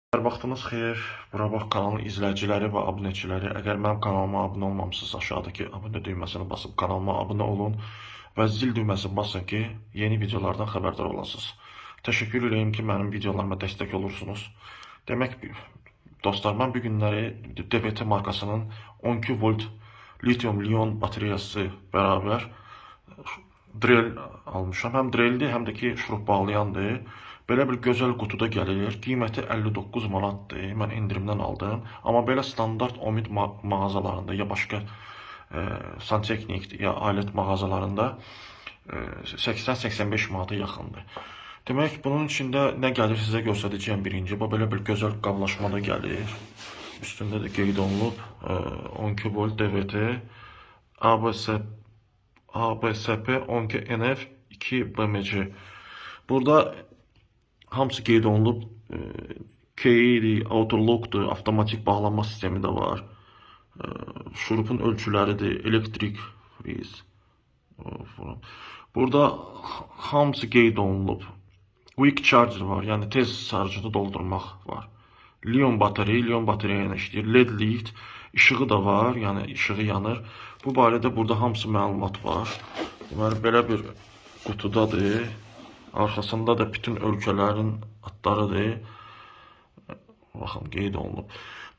Hər vaxtınız xeyir. Bura bax kanalın izləyiciləri və abunəçiləri. Əgər mənim kanalıma abunə olmamısınız, aşağıdakı abunə düyməsini basıb kanalıma abunə olun və zil düyməsini basın ki, yeni videolardan xəbərdar olasınız. Təşəkkür edirəm ki, mənim videolarıma dəstək olursunuz. Demək, dostlar, mən bu günləri DVT markasının 12 volt litium-ion bateriyası bərabər drill almışam. Həm drilldir, həm də ki, şurup bağlayandır. Belə bir gözəl qutuda gəlir. Qiyməti 59 manatdır. Mən indirimdən aldım. Amma belə standart Omid mağazalarında ya başqa santexnik ya alət mağazalarında 80-85 manata yaxındır. Demək, bunun içində nə gəlir sizə göstərəcəyim birinci. Bu belə bir gözəl qablaşmada gəlir. Üstündə də qeyd olunub 12 volt DVT ABSP 12 NF 2 BMC. Burada hamısı qeyd olunub. Keydir, autolockdur, avtomatik bağlanma sistemi də var. Şurupun ölçüləridir, elektrik priz. Burada hamısı qeyd olunub. Quick charger var, yəni tez şarjını doldurmaq var. Lion batareya ilə işləyir. LED light, işığı da var, yəni işığı yanır. Bu barədə burada hamısı məlumat var. Deməli, belə bir qutudadır. Arxasında da bütün ölkələrin adlarıdır. Baxın, qeyd olunub.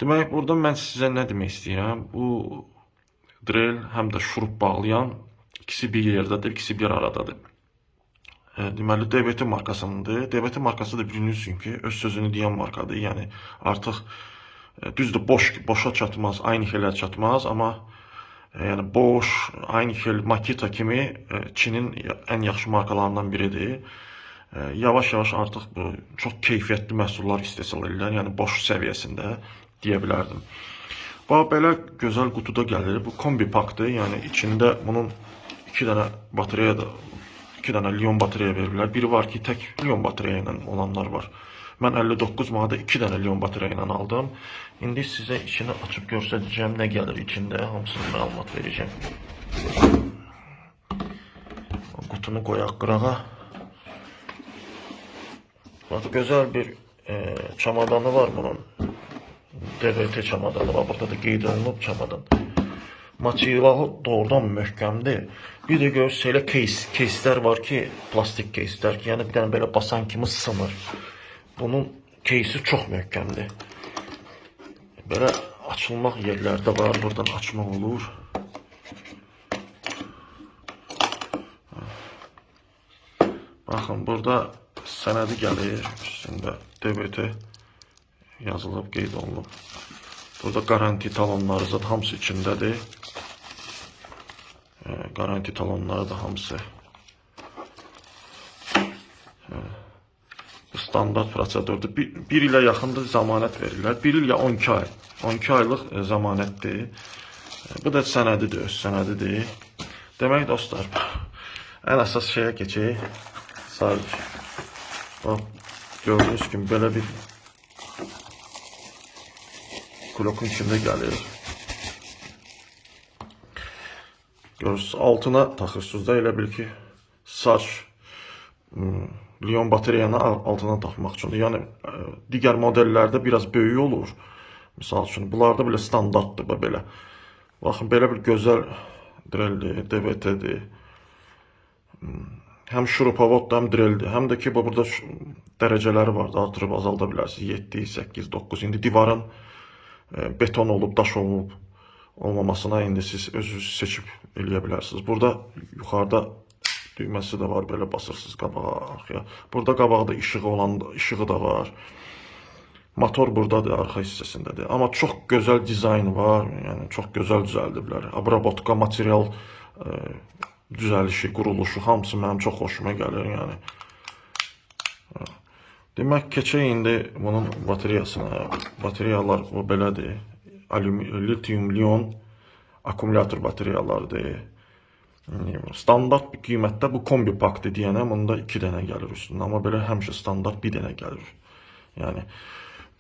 Demək, burada mən sizə nə demək istəyirəm? Bu drill həm də şurup bağlayan ikisi bir yerdədir, ikisi bir aradadır. Deməli, DVT markasındır. DVT markası da bilirsiniz ki, öz sözünü deyən markadır. Yəni, artıq düzdür, boşa çatmaz, aynı şeylər çatmaz, amma yəni Bosch, Aynigel, Makita kimi Çinin ən yaxşı markalarından biridir. Yavaş-yavaş artıq bu çox keyfiyyətli məhsullar istehsal edirlər, yəni Bosch səviyyəsində deyə bilərdim. Bax, belə gözəl qutuda gəlir. Bu kombi pakdır, yəni içində bunun 2 dənə batareya da, 2 dənə lion batareya verirlər. Biri var ki, tək lion batareya ilə olanlar var. Mən 59 manada 2 dənə lion batareya ilə aldım. İndi sizə içini açıb göstərəcəyim, nə gəlir içində, hamısını məlumat verəcəm. Qutunu qoyaq qırağa. Bax, gözəl bir çamadanı var bunun. DVT çamadanı var, burada da qeyd olunub çamadan. Materialı doğrudan möhkəmdir. Bir də görürsünüz, elə keyslər var ki, plastik keyslər ki, yəni bir dənə belə basan kimi sınır. Bunun keysi çox möhkəmdir. Belə açılmaq yerləri də var, buradan açmaq olur. Baxın, burada sənədi gəlir, üstündə DVT yazılıb, qeyd olunub. Burada garanti talonları zaten hamısı içindədir. Garanti talonları da hamısı. Bu standart prosedurdur. Bir ilə yaxındır zamanət verirlər. 1 il ya 12 ay. 12 aylıq zamanətdir. Bu da sənədidir, öz sənədidir. Demək, dostlar, ən əsas şeyə keçək. Sadəcə. Bax, gördüyünüz kimi belə bir blokun içində gəlir. Görürsünüz, altına taxırsınız da, elə bil ki, saç lion batareyanı altına taxmaq üçün. Yəni, digər modellərdə biraz böyük olur. Misal üçün, bunlarda belə standartdır, belə. Baxın, belə bir gözəl drilldir, DVT-dir. Həm şurupovoddur, həm drilldir. Həm də ki, burada dərəcələri var da, artırıb azalda bilərsiniz. 7, 8, 9. İndi divarın beton olub, daş olub olmamasına indi siz özünüz seçib eləyə bilərsiniz. Burada yuxarıda düyməsi də var, belə basırsınız qabağa, arxaya. Burada qabaqda işığı da var. Motor buradadır, arxa hissəsindədir. Amma çox gözəl dizayn var, yəni çox gözəl düzəldiblər. Abrabotka, material düzəlişi, quruluşu, hamısı mənim çox xoşuma gəlir, yəni. Demək, keçək indi bunun bateriyasına. Batareyalar bu belədir. Litium-ion akkumulyator batareyalardır. Standart bir qiymətdə bu kombi pakdır deyənəm, bunda 2 dənə gəlir üstündə. Amma belə həmişə standart 1 dənə gəlir. Yəni,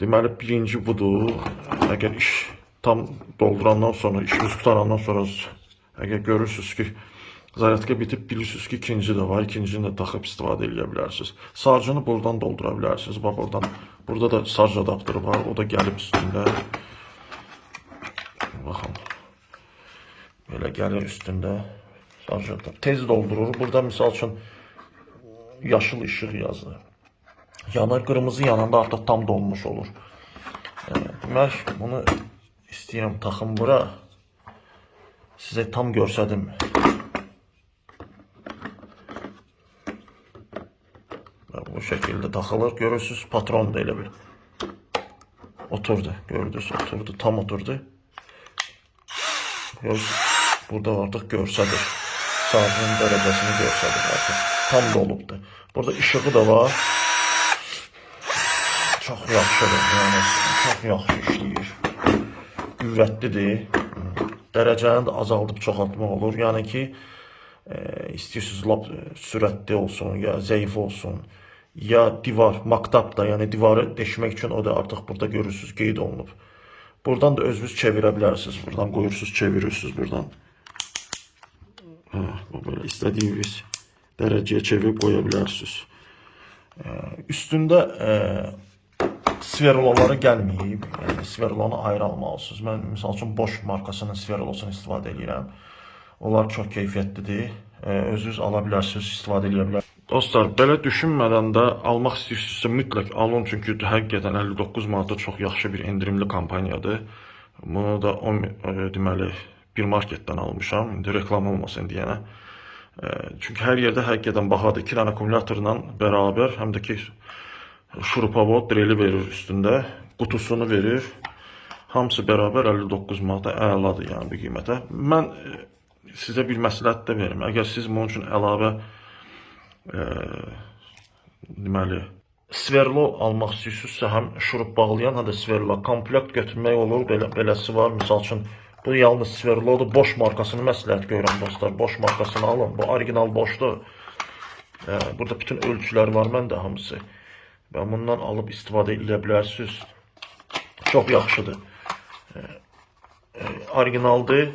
deməli, birinci budur. Əgər iş tam doldurandan sonra, işimiz qutarandan sonra, əgər görürsünüz ki, Zaryadka bitib bilirsiniz ki, ikinci də var. İkincini də taxıb istifadə edə bilərsiniz. Sarjını buradan doldura bilərsiniz. Bax buradan. Burada da sarj adaptörü var. O da gəlib üstündə. Baxın. Belə gəlir üstündə. Sarj adaptörü. Tez doldurur. Burada misal üçün yaşıl işıq yazır. Yanar, qırmızı yananda artıq tam donmuş olur. Demək, bunu istəyirəm taxım bura. Sizə tam görsədim. Bu şəkildə taxılır. Görürsünüz, patron da elə bir oturdu. Gördünüz, oturdu, tam oturdu. Görürsünüz, burada artıq görsədir. Sarjın dərəcəsini görsədir artıq. Tam dolubdur. Burada işığı da var. Çox yaxşıdır. Yəni, çox yaxşı işləyir. Qüvvətlidir. Dərəcəni də azaldıb çoxaltmaq olur. Yəni ki, istəyirsiniz lap sürətli olsun, ya zəif olsun, ya divar, maktab da, yəni divarı deşmək üçün o da artıq burada görürsünüz, qeyd olunub. Buradan da özünüz çevirə bilərsiniz. Buradan qoyursunuz, çevirirsiniz buradan. Bu belə istədiyiniz dərəcəyə çevirib qoya bilərsiniz. Üstündə sverloları gəlməyib. Yəni, sverlonu ayrı almalısınız. Mən, misal üçün, Bosch markasının sverlosunu istifadə edirəm. Onlar çox keyfiyyətlidir. Özünüz ala bilərsiniz, istifadə edə bilərsiniz. Dostlar, belə düşünmədən də almaq istəyirsinizsə mütləq alın. Çünki həqiqətən 59 manata çox yaxşı bir endirimli kampaniyadır. Bunu da deməli, bir marketdən almışam. İndi reklam olmasın deyənə. Çünki hər yerdə həqiqətən bahadır. 2 dənə akkumulyatorla bərabər, həm də ki, şurupavod dreli verir üstündə. Qutusunu verir. Hamısı bərabər 59 manata əladır, yəni bu qiymətə. Mən sizə bir məsləhət də verim. Əgər siz bunun üçün əlavə deməli, sverlo almaq istəyirsinizsə, həm şurup bağlayan, həm də sverlo komplekt götürmək olur. Beləsi var. Misal üçün, bu yalnız sverlodur. Bosch markasını məsləhət görürəm dostlar. Bosch markasını alın. Bu orijinal Bosch'dur. Burada bütün ölçülər var məndə hamısı. Ben bundan alıb istifadə edə bilərsiniz. Çox yaxşıdır. Orijinaldır.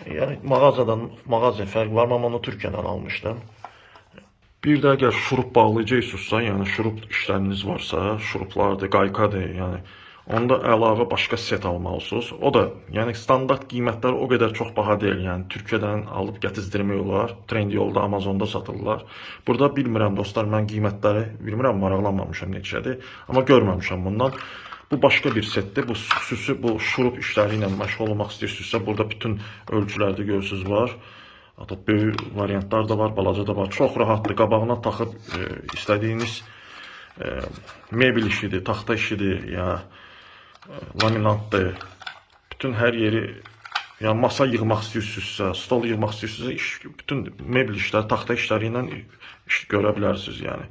Yəni mağazaya fərq var, amma onu Türkiyədən almışdım. Bir də əgər şurup bağlayacaqsınızsa, yəni şurup işləriniz varsa, şuruplardır, qaykadır, yəni onda əlavə başqa set almalısınız. O da, yəni standart qiymətlər o qədər çox baha deyil. Yəni Türkiyədən alıb gətizdirmək olar. Trendyolda, Amazonda satırlar. Burada bilmirəm dostlar, mən qiymətləri bilmirəm, maraqlanmamışam neçədir, amma görməmişəm bundan. Bu başqa bir setdir. Bu xüsusi bu şurup işləri ilə məşğul olmaq istəyirsinizsə, burada bütün ölçülərdə görürsünüz var. Hatta böyük variantlar da var, balaca da var. Çox rahatdır. Qabağına taxıb istədiyiniz mebel işidir, taxta işidir, ya laminatdır. Bütün hər yeri, yəni masa yığmaq istəyirsinizsə, stol yığmaq istəyirsinizsə, bütün mebel işləri, taxta işləri ilə iş görə bilərsiniz, yəni.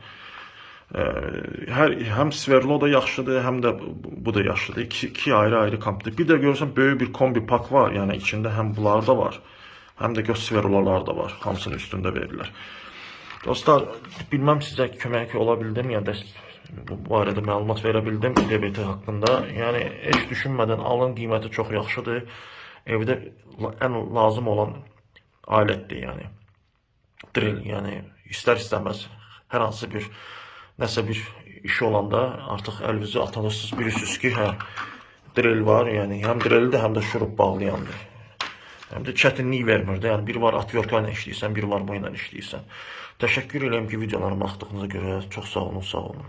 Həm sverlo da yaxşıdır, həm də bu da yaxşıdır. İki ayrı komplet. Bir də görürsən böyük bir kombi pak var, yəni içində həm bunlar da var, həm də göz sverlolar da var. Hamısının üstündə verirlər. Dostlar, bilməm sizə kömək ola bildim, yəni bu barədə məlumat verə bildim DBT haqqında. Yəni heç düşünmədən alın, qiyməti çox yaxşıdır. Evdə ən lazım olan alətdir, yəni drill, yəni istər-istəməz hər hansı bir nəsə bir iş olanda artıq əlinizi atılırsınız, bilirsiniz ki, drill var, yəni həm drilldir, həm də şurup bağlayandır. Həm də çətinlik vermir də, yəni bir var atverka ilə işləyirsən, bir var bu ilə işləyirsən. Təşəkkür edirəm ki, videolarıma baxdığınıza görə. Çox sağ olun, sağ olun.